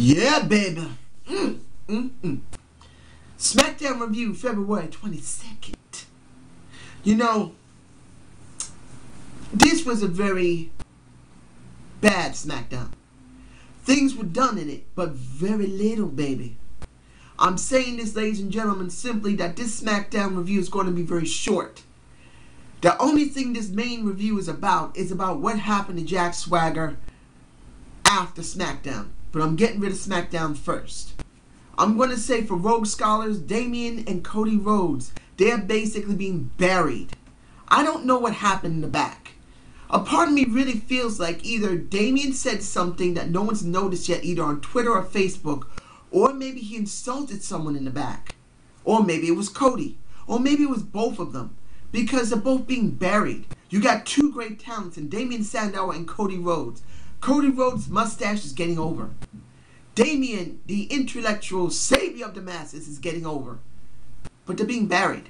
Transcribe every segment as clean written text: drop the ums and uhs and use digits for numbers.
Yeah, baby. Smackdown review, February 22nd. You know, this was a very bad Smackdown. Things were done in it, but very little, baby. I'm saying this, ladies and gentlemen, simply that this Smackdown review is going to be very short. The only thing this main review is about what happened to Jack Swagger after Smackdown. But I'm getting rid of Smackdown first. I'm going to say for Rogue Scholars, Damien and Cody Rhodes, they're basically being buried. I don't know what happened in the back. A part of me really feels like either Damien said something that no one's noticed yet, either on Twitter or Facebook, or maybe he insulted someone in the back. Or maybe it was Cody. Or maybe it was both of them. Because they're both being buried. You got two great talents in Damien Sandow and Cody Rhodes. Cody Rhodes' mustache is getting over. Damien, the intellectual savior of the masses, is getting over. But they're being buried.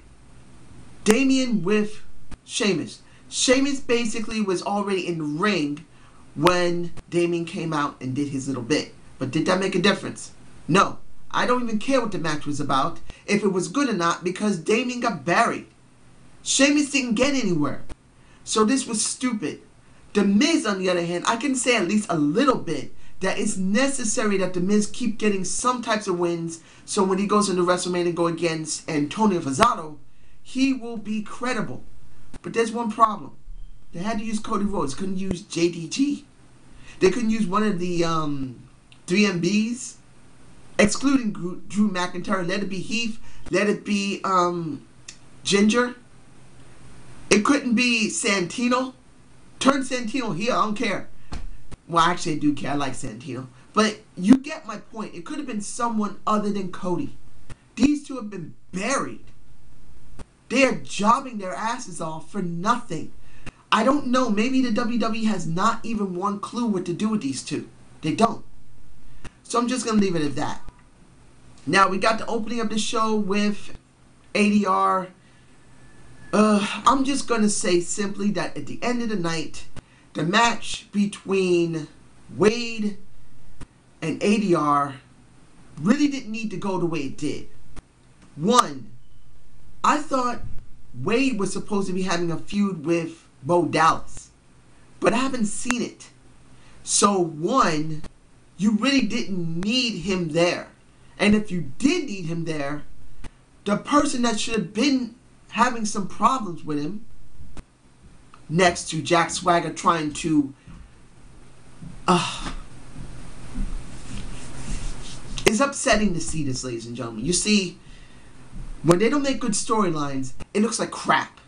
Damien with Sheamus. Sheamus basically was already in the ring when Damien came out and did his little bit. But did that make a difference? No. I don't even care what the match was about, if it was good or not, because Damien got buried. Sheamus didn't get anywhere. So this was stupid. The Miz, on the other hand, I can say at least a little bit that it's necessary that The Miz keep getting some types of wins, so when he goes into WrestleMania and go against Antonio Fazzato, he will be credible. But there's one problem. They had to use Cody Rhodes. Couldn't use JDG. They couldn't use one of the 3MBs, excluding Drew McIntyre. Let it be Heath. Let it be Ginger. It couldn't be Santino. Turn Santino here. I don't care. Well, actually, I do care. I like Santino. But you get my point. It could have been someone other than Cody. These two have been buried. They are jobbing their asses off for nothing. I don't know. Maybe the WWE has not even one clue what to do with these two. They don't. So I'm just going to leave it at that. Now, we got the opening of the show with ADR. I'm just going to say simply that at the end of the night, the match between Wade and ADR really didn't need to go the way it did. One, I thought Wade was supposed to be having a feud with Bo Dallas, but I haven't seen it. So one, you really didn't need him there. And if you did need him there, the person that should have been having some problems with him, next to Jack Swagger trying to it's upsetting to see this, ladies and gentlemen. You see, when they don't make good storylines, it looks like crap.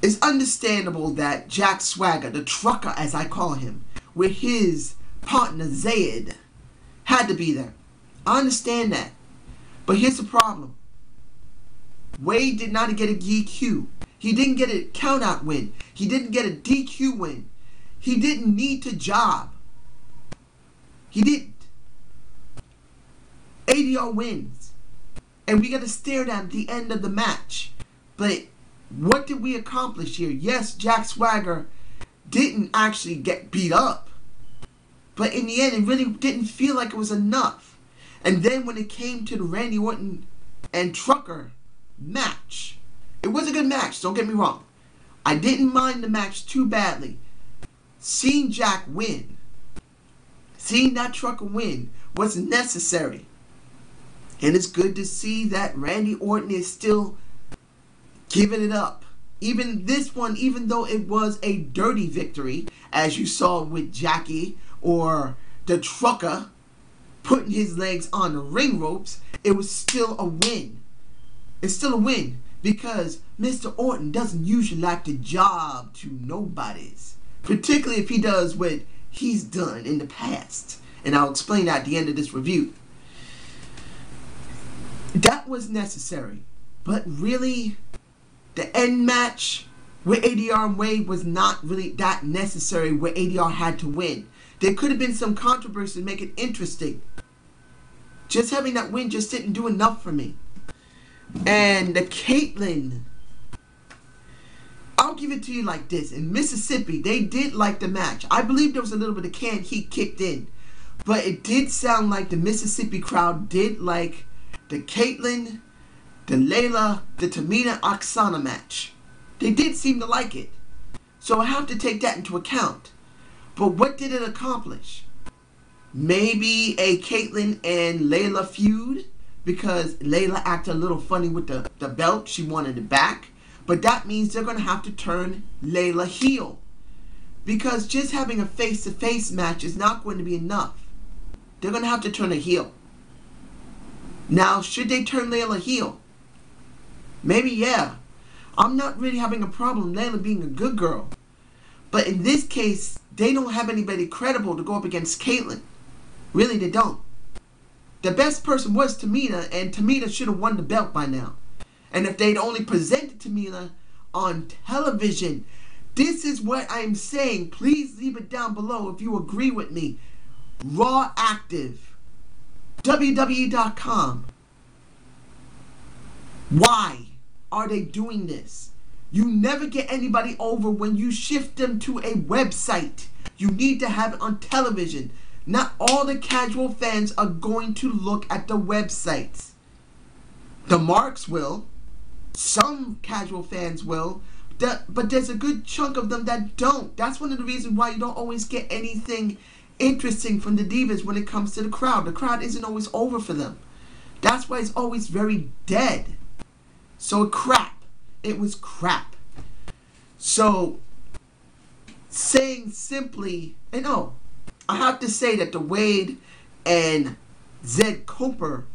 It's understandable that Jack Swagger, the trucker as I call him, with his partner Zayed, had to be there. I understand that. But here's the problem. Wade did not get a DQ. He didn't get a count-out win. He didn't get a DQ win. He didn't need to job. He didn't. ADR wins. And we got to stare down at the end of the match. But what did we accomplish here? Yes, Jack Swagger didn't actually get beat up. But in the end, it really didn't feel like it was enough. And then when it came to the Randy Orton and Trucker match, it was a good match, don't get me wrong. I didn't mind the match too badly. Seeing Jack win, seeing that Trucker win was necessary. And it's good to see that Randy Orton is still giving it up. Even this one, even though it was a dirty victory, as you saw with Jackie or the Trucker putting his legs on the ring ropes, it was still a win. It's still a win because Mr. Orton doesn't usually like to job to nobodies, particularly if he does what he's done in the past. And I'll explain that at the end of this review. That was necessary, but really, the end match with ADR and Wade was not really that necessary where ADR had to win. There could have been some controversy to make it interesting. Just having that win just didn't do enough for me. And the Caitlyn, I'll give it to you like this. In Mississippi, they did like the match. I believe there was a little bit of canned heat kicked in. But it did sound like the Mississippi crowd did like the Caitlyn, the Layla, the Tamina Oksana match. They did seem to like it. So I have to take that into account. But what did it accomplish? Maybe a Caitlyn and Layla feud, because Layla acted a little funny with the belt. She wanted it back. But that means they're going to have to turn Layla heel. Because just having a face-to-face match is not going to be enough. They're going to have to turn her heel. Now, should they turn Layla heel? Maybe, yeah. I'm not really having a problem with Layla being a good girl. But in this case, they don't have anybody credible to go up against Caitlyn. Really, they don't. The best person was Tamina, and Tamina should have won the belt by now. And if they'd only presented Tamina on television, this is what I'm saying. Please leave it down below if you agree with me. Raw Active. WWE.com. Why are they doing this? You never get anybody over when you shift them to a website. You need to have it on television. Not all the casual fans are going to look at the websites. The marks will. Some casual fans will. But there's a good chunk of them that don't. That's one of the reasons why you don't always get anything interesting from the Divas when it comes to the crowd. The crowd isn't always over for them. That's why it's always very dead. So crap. It was crap. So, saying simply, and oh, I have to say that the Wade and Zed Coper,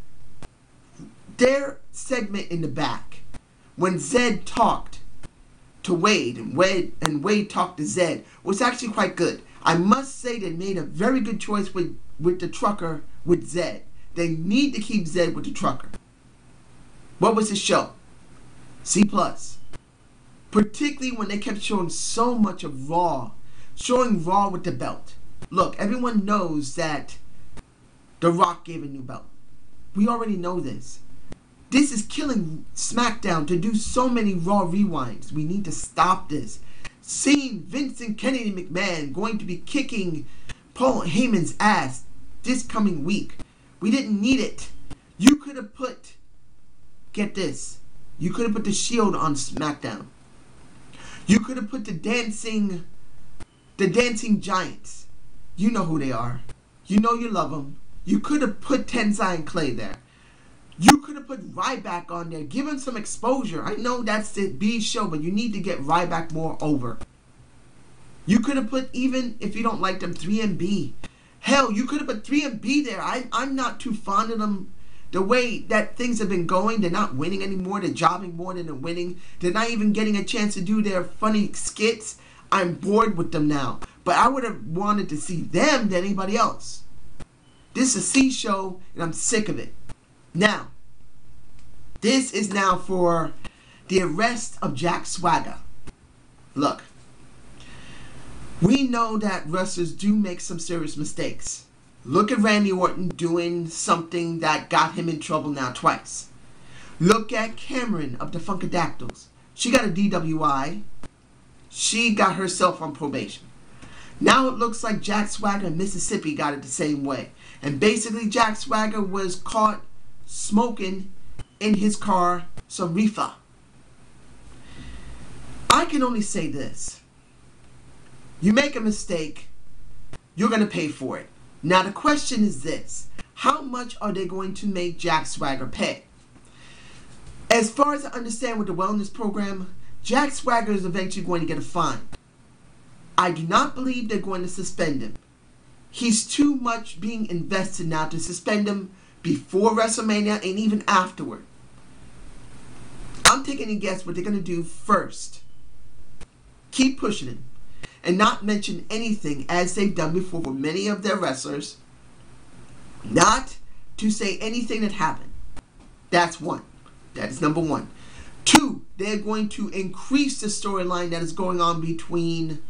their segment in the back, when Zed talked to Wade and Wade talked to Zed, was actually quite good. I must say they made a very good choice with the trucker with Zed. They need to keep Zed with the trucker. What was the show? C+. Particularly when they kept showing so much of Raw. Showing Raw with the belt. Look, everyone knows that The Rock gave a new belt. We already know this. This is killing Smackdown to do so many Raw rewinds. We need to stop this. Seeing Vincent Kennedy McMahon going to be kicking Paul Heyman's ass this coming week. We didn't need it. You could have put, get this, you could have put the Shield on SmackDown. You could have put the Dancing Giants. You know who they are. You know you love them. You could have put Tenzai and Clay there. You could have put Ryback on there. Give him some exposure. I know that's the B show, but you need to get Ryback more over. You could have put, even if you don't like them, 3MB. Hell, you could have put 3MB there. I'm not too fond of them. The way that things have been going, they're not winning anymore. They're jobbing more than they're winning. They're not even getting a chance to do their funny skits. I'm bored with them now. But I would have wanted to see them than anybody else. This is a C show, and I'm sick of it. Now, this is now for the arrest of Jack Swagger. Look, we know that wrestlers do make some serious mistakes. Look at Randy Orton doing something that got him in trouble now twice. Look at Cameron of the Funkadactyls. She got a DWI. She got herself on probation. Now it looks like Jack Swagger in Mississippi got it the same way. And basically Jack Swagger was caught smoking in his car some reefer. I can only say this. You make a mistake, you're going to pay for it. Now the question is this. How much are they going to make Jack Swagger pay? As far as I understand with the wellness program, Jack Swagger is eventually going to get a fine. I do not believe they're going to suspend him. He's too much being invested now to suspend him before WrestleMania and even afterward. I'm taking a guess what they're going to do first. Keep pushing him. And not mention anything as they've done before with many of their wrestlers. Not to say anything that happened. That's one. That is number one. Two, they're going to increase the storyline that is going on between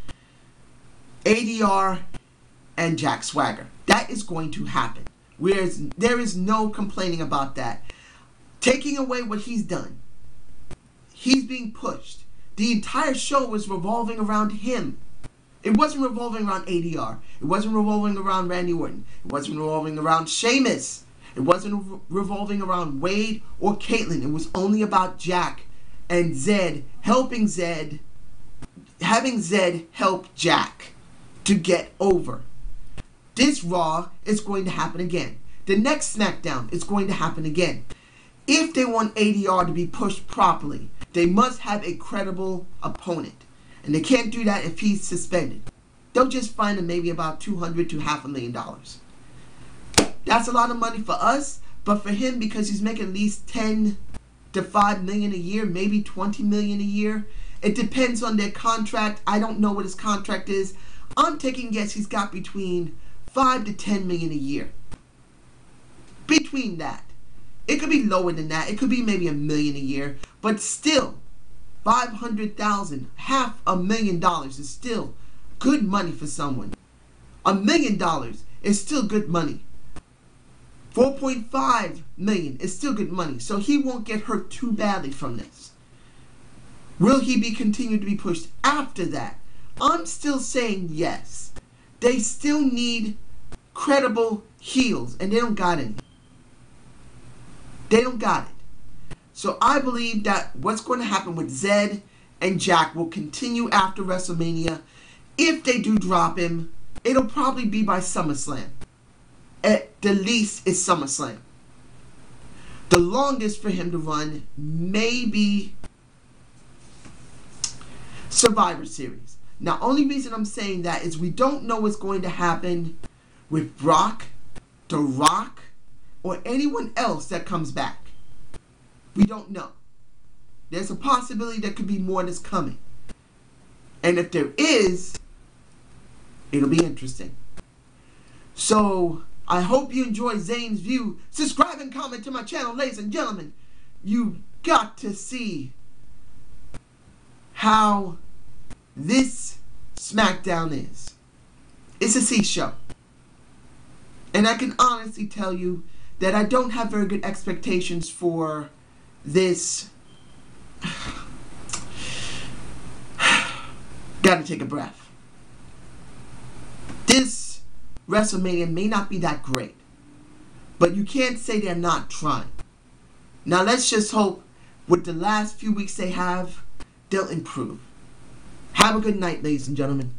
ADR and Jack Swagger. That is going to happen. Whereas there is no complaining about that. Taking away what he's done. He's being pushed. The entire show was revolving around him. It wasn't revolving around ADR. It wasn't revolving around Randy Orton. It wasn't revolving around Sheamus. It wasn't revolving around Wade or Caitlyn. It was only about Jack and Zed helping Zed, having Zed help Jack to get over. This Raw is going to happen again. The next SmackDown is going to happen again. If they want ADR to be pushed properly, they must have a credible opponent. And they can't do that if he's suspended. They'll just find him maybe about $200,000 to $500,000. That's a lot of money for us, but for him, because he's making at least $10 to $5 million a year, maybe $20 million a year. It depends on their contract. I don't know what his contract is. I'm taking a guess he's got between $5 to $10 million a year. Between that. It could be lower than that. It could be maybe $1 million a year, but still, $500,000, $500,000 is still good money for someone. $1 million is still good money. $4.5 million is still good money, so he won't get hurt too badly from this. Will he be continued to be pushed after that? I'm still saying yes. They still need credible heels, and they don't got any. They don't got it. So I believe that what's going to happen with Zed and Jack will continue after WrestleMania. If they do drop him, it'll probably be by SummerSlam. At the least, it's SummerSlam. The longest for him to run may be Survivor Series. Now, only reason I'm saying that is we don't know what's going to happen with Brock, The Rock, or anyone else that comes back. We don't know. There's a possibility there could be more that's coming. And if there is, it'll be interesting. So, I hope you enjoy Zane's View. Subscribe and comment to my channel, ladies and gentlemen. You got to see how this SmackDown is. It's a C show. And I can honestly tell you that I don't have very good expectations for this. Gotta take a breath. This WrestleMania may not be that great, but you can't say they're not trying. Now let's just hope with the last few weeks they have, they'll improve. Have a good night, ladies and gentlemen.